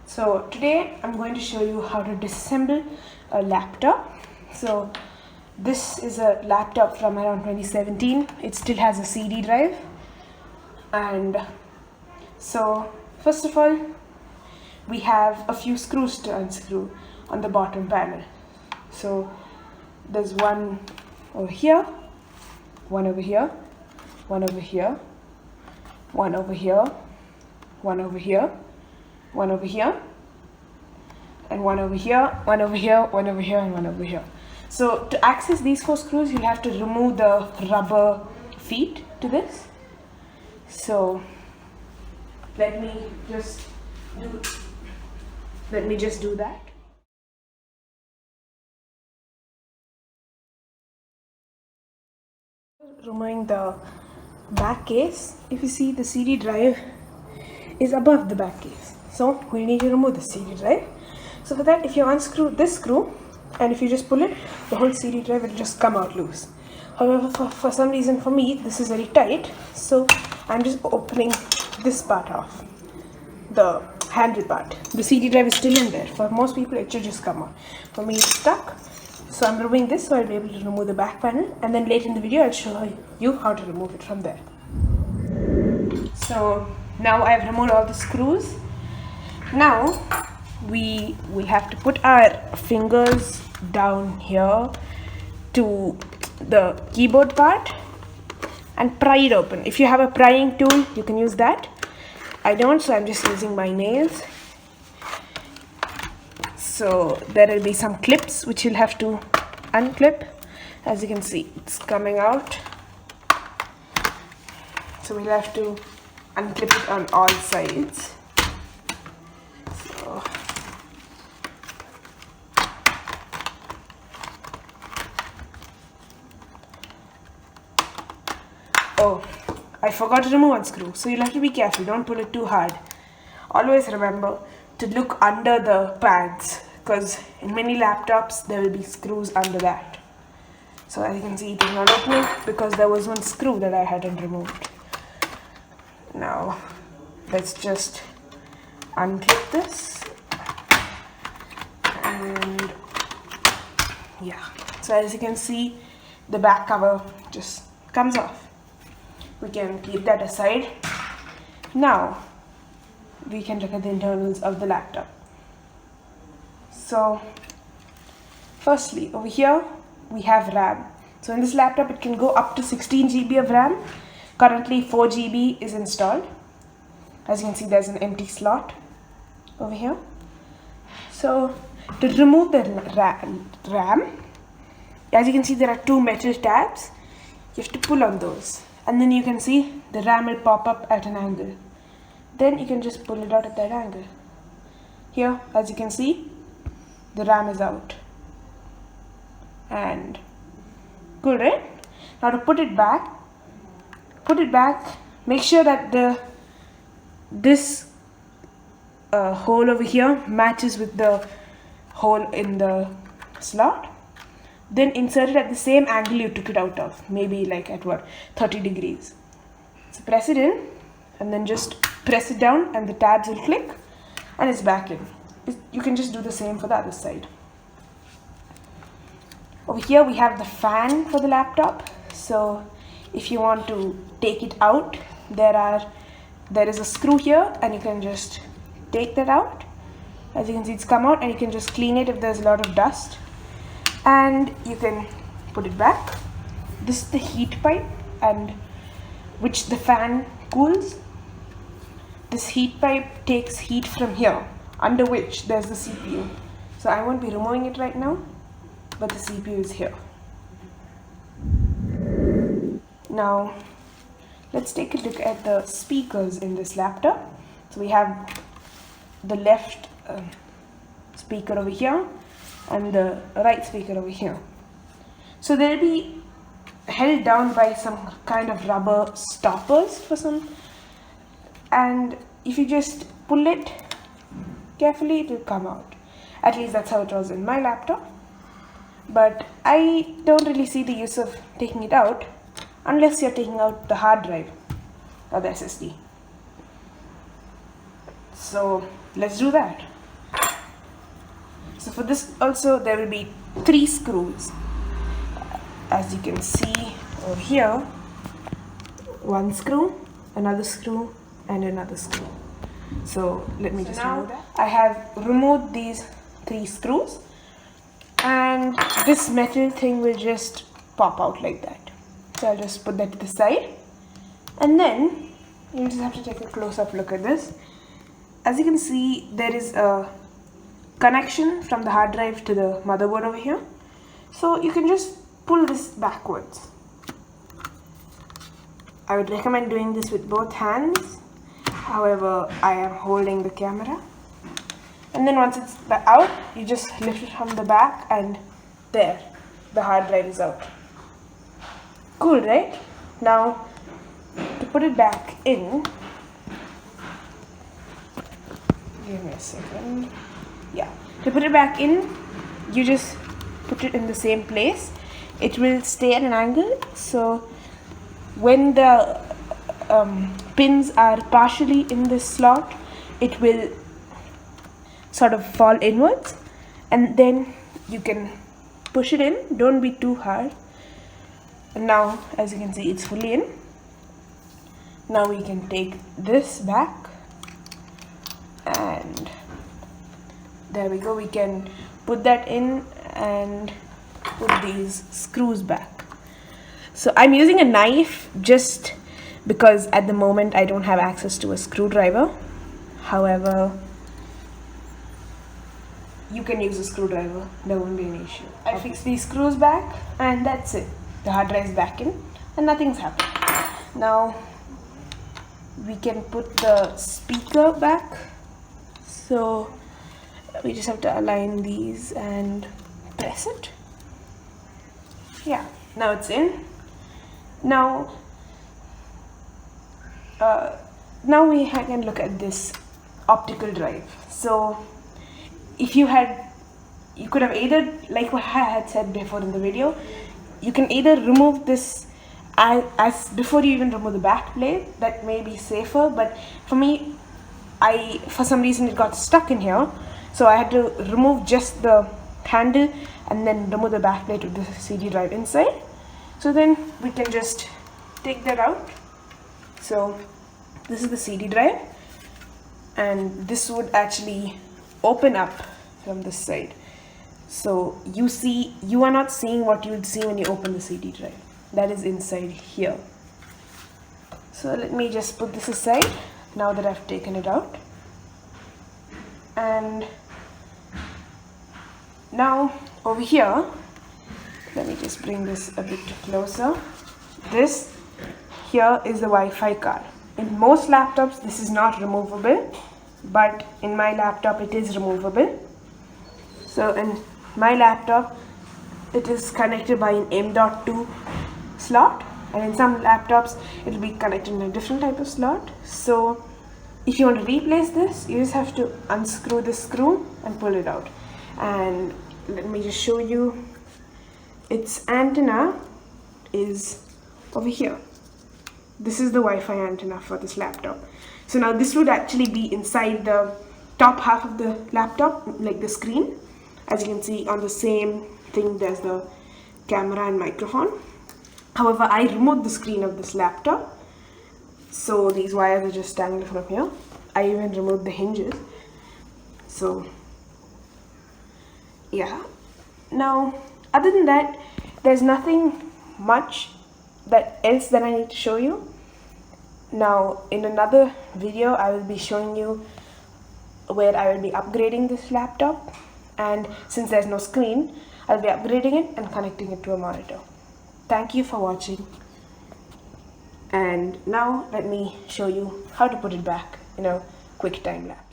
So today I'm going to show you how to disassemble a laptop. So this is a laptop from around 2017. It still has a CD drive. And so first of all, we have a few screws to unscrew on the bottom panel. So there's one over here, one over here, one over here, one over here, one over here, one over here, and one over here, one over here, one over here, and one over here. So to access these 4 screws, you'll have to remove the rubber feet to this. So let me just do that. Removing the back case. If you see, the CD drive is above the back case, so we need to remove the CD drive. So for that, if you unscrew this screw and if you just pull it, the whole CD drive will just come out loose. However, for some reason, for me this is very tight, so I'm just opening this part off, the handle part. The CD drive is still in there. For most people it should just come out. For me it's stuck, so I'm removing this so I'll be able to remove the back panel, and then later in the video I'll show you how to remove it from there. So now I've removed all the screws. Now we will have to put our fingers down here to the keyboard part and pry it open. If you have a prying tool, you can use that. I don't, so I'm just using my nails. So there will be some clips which you'll have to unclip. As you can see, it's coming out. So we'll have to unclip it on all sides. So oh, I forgot to remove one screw, so you'll have to be careful. Don't pull it too hard. Always remember to look under the pads, because in many laptops there will be screws under that. So as you can see, it is not opening because there was one screw that I hadn't removed. Now let's just unclip this, and yeah, so as you can see, the back cover just comes off. We can keep that aside. Now we can look at the internals of the laptop. So firstly, over here we have RAM. So in this laptop it can go up to 16 GB of RAM. Currently 4 GB is installed. As you can see, there's an empty slot over here. So to remove the RAM, as you can see, there are 2 metal tabs. You have to pull on those, and then you can see the RAM will pop up at an angle. Then you can just pull it out at that angle. Here, as you can see, the RAM is out. And good, right? Now to put it back, make sure that this hole over here matches with the hole in the slot. Then insert it at the same angle you took it out of, maybe like at 30 degrees. So press it in and then just press it down and the tabs will click and it's back in. You can just do the same for the other side. Over here we have the fan for the laptop. So if you want to take it out, there is a screw here and you can just take that out. As you can see, it's come out, and you can just clean it if there's a lot of dust, and you can put it back. This is the heat pipe and which the fan cools. This heat pipe takes heat from here, under which there's the CPU. So I won't be removing it right now, but the CPU is here. Now let's take a look at the speakers in this laptop. So we have the left speaker over here and the right speaker over here. So they'll be held down by some kind of rubber stoppers for some, and if you just pull it carefully, it will come out. At least that's how it was in my laptop, but I don't really see the use of taking it out unless you're taking out the hard drive or the SSD. So let's do that. So for this also there will be 3 screws, as you can see over here. One screw, another screw, and another screw. So let me just remove that. I have removed these 3 screws, and this metal thing will just pop out like that. So I'll just put that to the side, and then you just have to take a close-up look at this. As you can see, there is a connection from the hard drive to the motherboard over here. So you can just pull this backwards. I would recommend doing this with both hands. However, I am holding the camera. And then once it's out, you just lift it from the back, and there, the hard drive is out. Cool, right? Now, to put it back in, give me a second. Yeah, to put it back in, you just put it in the same place. It will stay at an angle, so when the pins are partially in this slot, it will sort of fall inwards, and then you can push it in. Don't be too hard. And now, as you can see, it's fully in. Now we can take this back, and there we go. We can put that in and put these screws back. So I'm using a knife just because at the moment I don't have access to a screwdriver. However, you can use a screwdriver, there won't be an issue. I fixed these screws back, and that's it. The hard drive is back in and nothing's happened. Now we can put the speaker back. So we just have to align these and press it. Yeah, now it's in. Now we can look at this optical drive. So if you could have either, like what I had said before in the video, you can either remove this as before you even remove the back plate. That may be safer, but for me, for some reason it got stuck in here, so I had to remove just the handle and then remove the back plate with the CD drive inside. So then we can just take that out. So this is the CD drive, and this would actually open up from this side. So you are not seeing what you would see when you open the CD drive. That is inside here. So let me just put this aside now that I've taken it out. And now over here, let me just bring this a bit closer. This here is the Wi-Fi card. In most laptops this is not removable, but in my laptop it is removable. So in my laptop it is connected by an M.2 slot, and in some laptops it will be connected in a different type of slot. So if you want to replace this, you just have to unscrew this screw and pull it out. And let me just show you. Its antenna is over here. This is the Wi-Fi antenna for this laptop. So now this would actually be inside the top half of the laptop, like the screen. As you can see, on the same thing there's the camera and microphone. However, I removed the screen of this laptop, so these wires are just dangling from here. I even removed the hinges. So yeah, now other than that, there's nothing much else that I need to show you. Now in another video I will be showing you where I will be upgrading this laptop, and since there's no screen, I'll be upgrading it and connecting it to a monitor. Thank you for watching, and now let me show you how to put it back in a quick time lapse.